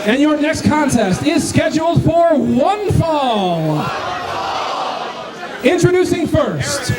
And your next contest is scheduled for one fall. Introducing first,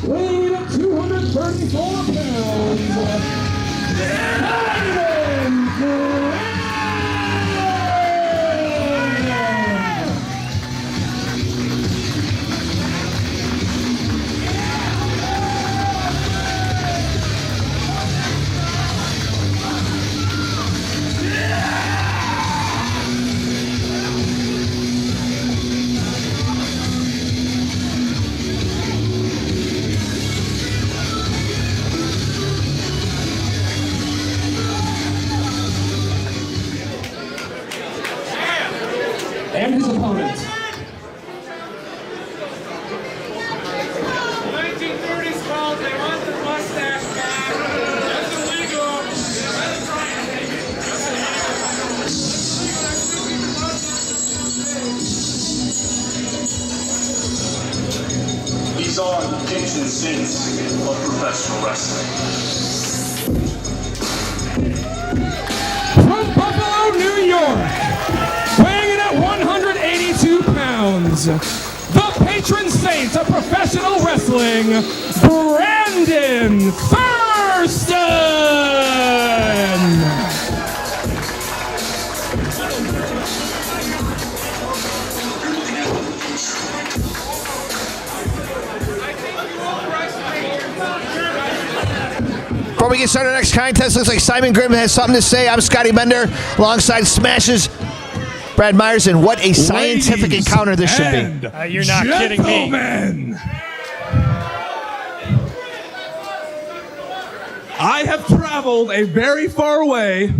weighing in at 234 pounds, Simon Grimm! And his opponent. 1930s called, they want the mustache back. That's illegal. These are the kitchen sinks of professional wrestling. From Buffalo, New York, weighing in at 182 pounds, the patron saint of professional wrestling, Brandon Thurston! Before we get started, our next contest looks like Simon Grimm has something to say. I'm Scotty Bender, alongside Smashes Brad Myers, and what a scientific encounter this should be. You're not kidding me. I have traveled a very far way,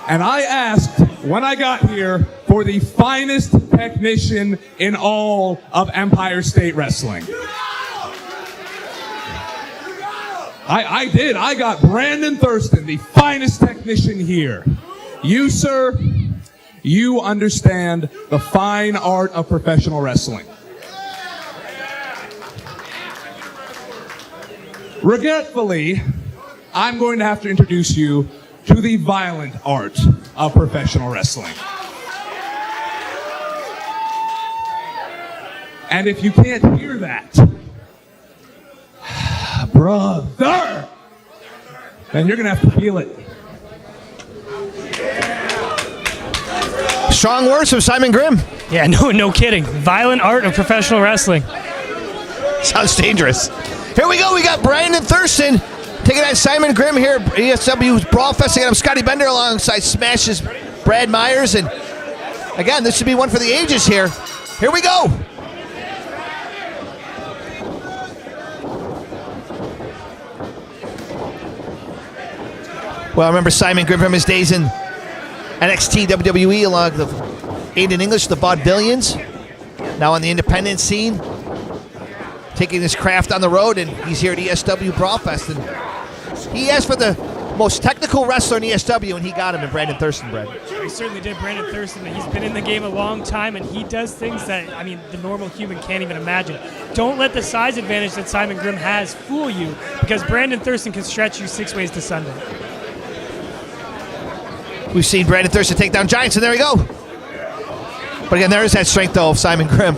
and I asked when I got here for the finest technician in all of Empire State Wrestling. I did. I got Brandon Thurston, the finest technician here. You, sir, you understand the fine art of professional wrestling. Regretfully, I'm going to have to introduce you to the violent art of professional wrestling. And if you can't hear that, brother, then you're going to have to feel it. Strong words from Simon Grimm. Yeah, no kidding. Violent art of professional wrestling. Sounds dangerous. Here we go. We got Brandon Thurston taking on Simon Grimm here at ESW Brawlfest. Again, I'm Scotty Bender alongside Smashes Brad Myers. And again, this should be one for the ages here. Here we go. Well, I remember Simon Grimm from his days in NXT WWE along the Aiden English, the Vaudevillians. Now on the independent scene, taking his craft on the road, and he's here at ESW Brawlfest. And he asked for the most technical wrestler in ESW, and he got him in Brandon Thurston, Brad. He certainly did. Brandon Thurston, he's been in the game a long time, and he does things that, I mean, the normal human can't even imagine. Don't let the size advantage that Simon Grimm has fool you, because Brandon Thurston can stretch you 6 ways to Sunday. We've seen Brandon Thurston take down giants, and there we go. But again, there is that strength, though, of Simon Grimm.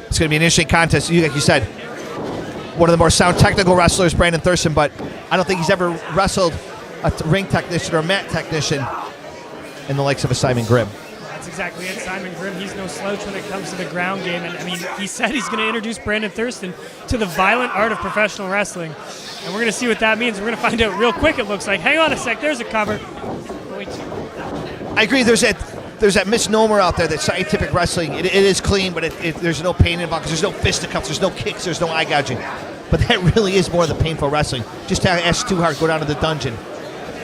It's going to be an interesting contest. Like you said, one of the more sound technical wrestlers, Brandon Thurston, but I don't think he's ever wrestled a ring technician or a mat technician in the likes of a Simon Grimm. That's exactly it. Simon Grimm, he's no slouch when it comes to the ground game. And, I mean, he said he's going to introduce Brandon Thurston to the violent art of professional wrestling. And we're going to see what that means. We're going to find out real quick, it looks like. Hang on a sec. There's a cover. I agree. There's that misnomer out there that scientific wrestling, it is clean, but there's no pain involved because there's no fisticuffs, there's no kicks, there's no eye gouging. But that really is more of the painful wrestling. Just ask too hard, go down to the dungeon.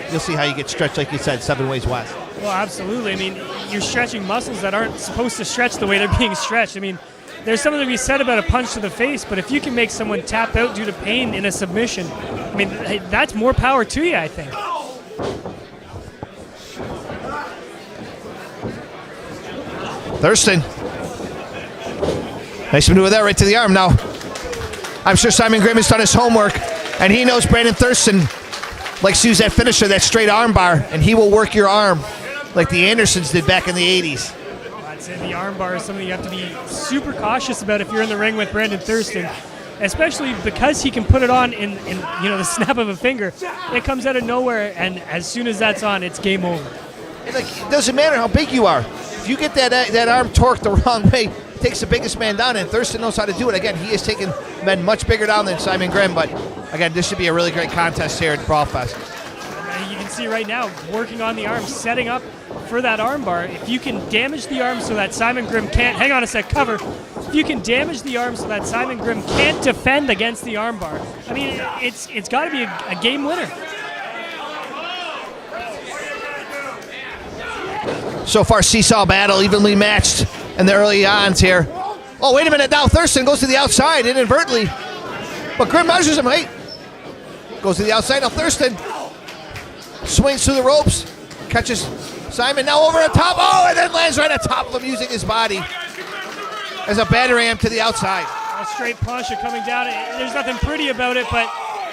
You'll see how you get stretched, like you said, 7 ways west. Well, absolutely. I mean, you're stretching muscles that aren't supposed to stretch the way they're being stretched. I mean, there's something to be said about a punch to the face, but if you can make someone tap out due to pain in a submission, I mean, that's more power to you, I think. Thurston. Nice maneuver there, right to the arm. Now, I'm sure Simon Grimm has done his homework, and he knows Brandon Thurston likes to use that finisher, that straight arm bar, and he will work your arm like the Andersons did back in the 80s. That's it. The arm bar is something you have to be super cautious about if you're in the ring with Brandon Thurston, especially because he can put it on in the snap of a finger. It comes out of nowhere, and as soon as that's on, it's game over. And it doesn't matter how big you are. If you get that arm torqued the wrong way, it takes the biggest man down, and Thurston knows how to do it. Again, he has taken men much bigger down than Simon Grimm, but again, this should be a really great contest here at Brawlfest. And you can see right now, working on the arm, setting up for that arm bar. If you can damage the arm so that Simon Grimm can't, hang on a sec, cover. If you can damage the arm so that Simon Grimm can't defend against the arm bar, I mean, it's got to be a game winner. So far, seesaw battle, evenly matched in the early ons here. Oh, wait a minute now. Thurston goes to the outside inadvertently. But Grimm measures him. Hey, goes to the outside. Now Thurston swings through the ropes. Catches Simon now over the top. Oh, and then lands right on top of him using his body as a batter ram to the outside. A straight plancha coming down. There's nothing pretty about it, but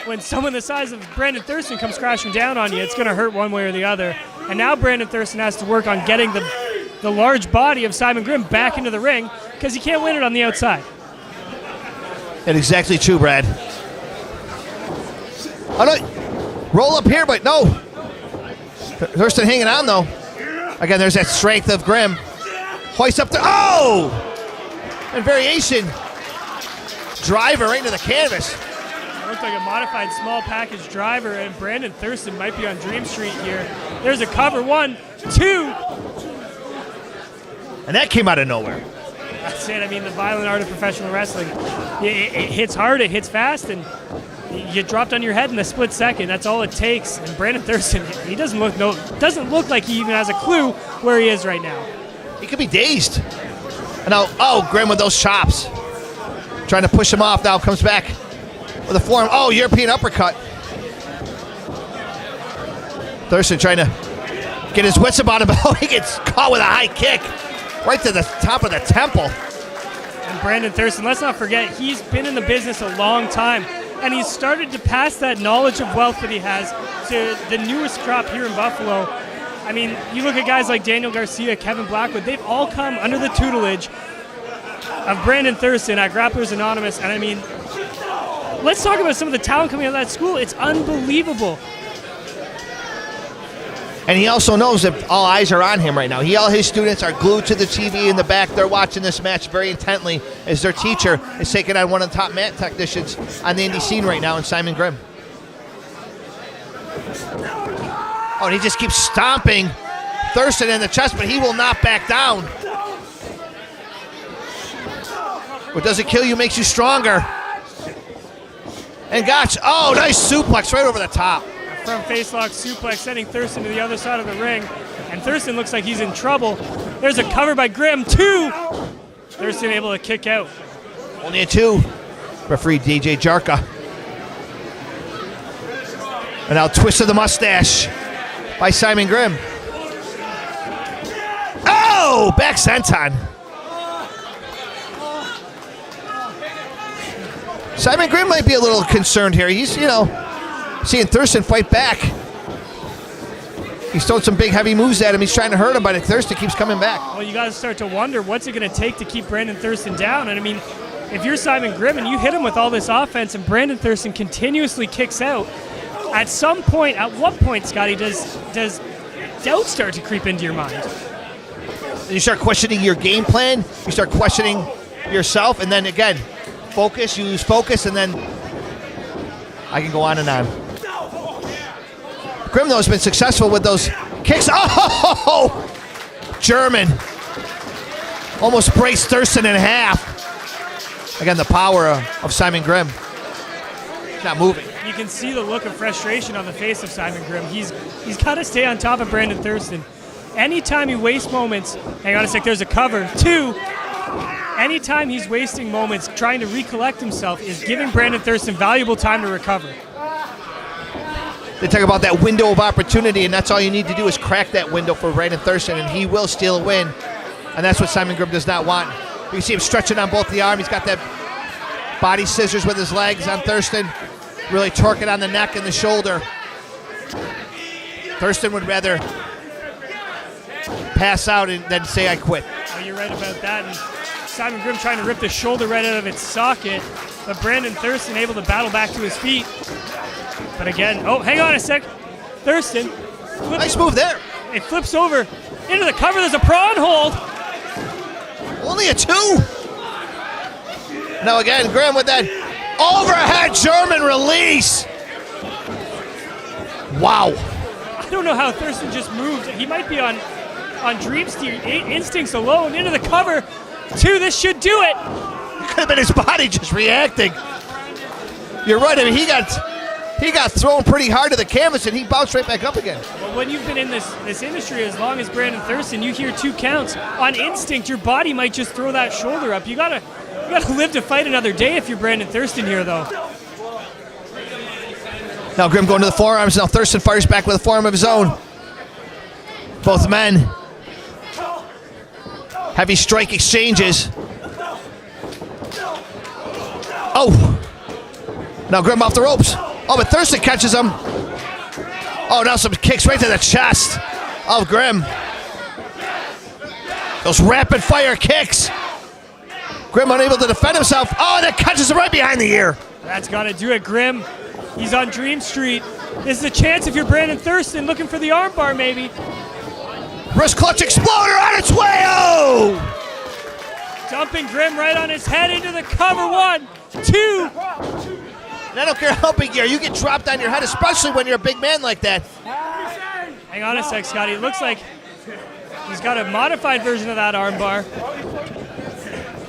when someone the size of Brandon Thurston comes crashing down on you, it's going to hurt one way or the other. And now Brandon Thurston has to work on getting the large body of Simon Grimm back into the ring because he can't win it on the outside. That's exactly true, Brad. Oh, no. Roll up here, but no. Thurston hanging on, though. Again, there's that strength of Grimm. Hoist up there. Oh! And variation. Driver right into the canvas. It looked like a modified small package driver, and Brandon Thurston might be on Dream Street here. There's a cover. 1, 2. And that came out of nowhere. That's it. I mean, the violent art of professional wrestling. It hits hard, it hits fast, and you dropped on your head in a split second. That's all it takes. And Brandon Thurston, he doesn't look like he even has a clue where he is right now. He could be dazed. And now, Grimm with those chops. Trying to push him off now, comes back with a forearm. Oh, European uppercut. Thurston trying to get his wits about him, but he gets caught with a high kick right to the top of the temple. And Brandon Thurston, let's not forget, he's been in the business a long time, and he's started to pass that knowledge of wealth that he has to the newest crop here in Buffalo. I mean, you look at guys like Daniel Garcia, Kevin Blackwood, they've all come under the tutelage of Brandon Thurston at Grapplers Anonymous, and I mean, let's talk about some of the talent coming out of that school. It's unbelievable. And he also knows that all eyes are on him right now. All his students are glued to the TV in the back. They're watching this match very intently as their teacher is taking on one of the top mat technicians on the indie scene right now in Simon Grimm. Oh, and he just keeps stomping Thurston in the chest, but he will not back down. What doesn't kill you makes you stronger. And gosh, oh, nice suplex right over the top. From facelock suplex, sending Thurston to the other side of the ring. And Thurston looks like he's in trouble. There's a cover by Grimm. 2. Thurston able to kick out. Only a 2. Referee DJ Jarka. And now twist of the mustache by Simon Grimm. Oh, back senton. Simon Grimm might be a little concerned here. He's, seeing Thurston fight back. He's thrown some big heavy moves at him. He's trying to hurt him, but Thurston keeps coming back. Well, you got to start to wonder what's it going to take to keep Brandon Thurston down. And I mean, if you're Simon Grimm and you hit him with all this offense and Brandon Thurston continuously kicks out, at some point, at what point, Scotty, does doubt start to creep into your mind? You start questioning your game plan. You start questioning yourself, and then again, focus. You lose focus, and then I can go on and on. Grimm, though, has been successful with those kicks. Oh! German. Almost braced Thurston in half. Again, the power of Simon Grimm. He's not moving. You can see the look of frustration on the face of Simon Grimm. He's got to stay on top of Brandon Thurston. Anytime he wastes moments, hang on a sec, there's a cover. 2. anytime he's wasting moments trying to recollect himself is giving Brandon Thurston valuable time to recover. They talk about that window of opportunity, and that's all you need to do is crack that window for Brandon Thurston, and he will steal a win. And that's what Simon Grimm does not want. You see him stretching on both the arm. He's got that body scissors with his legs on Thurston, really torquing on the neck and the shoulder. Thurston would rather pass out and then say, I quit. Oh, you're right about that. And Simon Grimm trying to rip the shoulder right out of its socket, but Brandon Thurston able to battle back to his feet. But again, oh, hang on a sec. Thurston. Nice move there. It flips over into the cover. There's a prawn hold. Only a 2. Now again, Grimm with that overhead German release. Wow. I don't know how Thurston just moved. He might be on Dream instincts alone into the cover. 2, this should do it. It could have been his body just reacting. You're right. I mean, he got thrown pretty hard to the canvas and he bounced right back up again. Well, when you've been in this industry as long as Brandon Thurston, you hear 2 counts. On instinct, your body might just throw that shoulder up. You gotta live to fight another day if you're Brandon Thurston here, though. Now Grimm going to the forearms. Now Thurston fires back with a forearm of his own. Both men. Heavy strike exchanges. Oh. Now Grimm off the ropes. Oh, but Thurston catches him. Oh, now some kicks right to the chest of Grimm. Those rapid fire kicks. Grimm unable to defend himself. Oh, that catches him right behind the ear. That's got to do it, Grimm. He's on Dream Street. This is a chance if you're Brandon Thurston looking for the armbar, maybe. Wrist clutch exploder on its way. Oh! Dumping Grimm right on his head into the cover. 1, 2. And I don't care how big you are, you get dropped on your head, especially when you're a big man like that. Hang on a sec, Scotty. It looks like he's got a modified version of that armbar.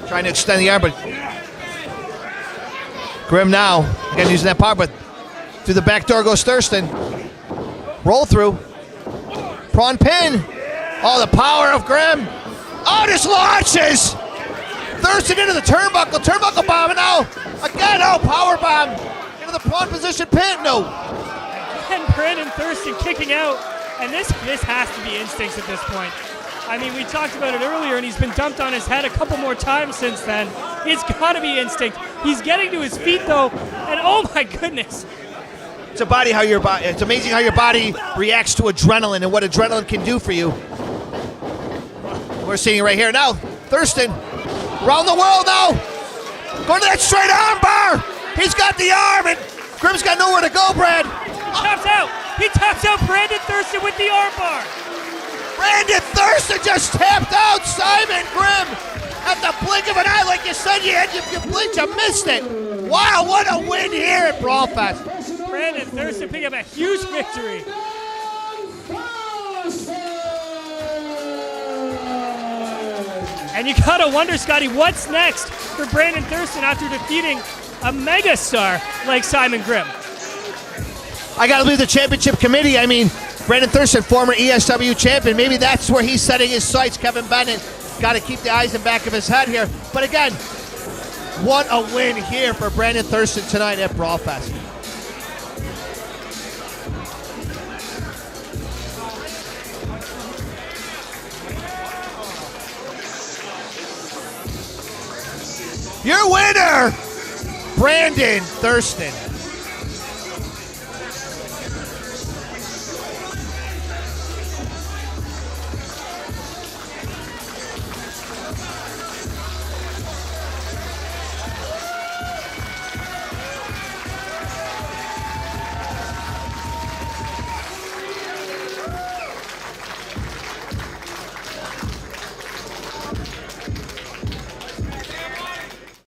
Trying to extend the arm, but Grimm now, again using that power, but through the back door goes Thurston. Roll through. Prawn pin. Oh, the power of Grimm. Oh, this launches. Thurston into the turnbuckle. Turnbuckle bomb, and now again, oh, power bomb into the prawn position pin. No. And Brandon Thurston kicking out, and this has to be instincts at this point. I mean, we talked about it earlier, and he's been dumped on his head a couple more times since then. It's got to be instinct. He's getting to his feet though, and oh my goodness. It's amazing how your body reacts to adrenaline and what adrenaline can do for you. We're seeing it right here now. Thurston, around the world now. Going to that straight arm bar. He's got the arm, and Grimm's got nowhere to go, Brad. He taps out Brandon Thurston with the arm bar. Brandon Thurston just tapped out Simon Grimm at the blink of an eye. Like you said, if you blinked, you missed it. Wow, what a win here at Brawlfest. Brandon Thurston picking up a huge victory. And you gotta wonder, Scotty, what's next for Brandon Thurston after defeating a megastar like Simon Grimm? I gotta believe the championship committee. I mean, Brandon Thurston, former ESW champion. Maybe that's where he's setting his sights. Kevin Bennett got to keep the eyes in the back of his head here. But again, what a win here for Brandon Thurston tonight at Brawlfest. Your winner, Brandon Thurston.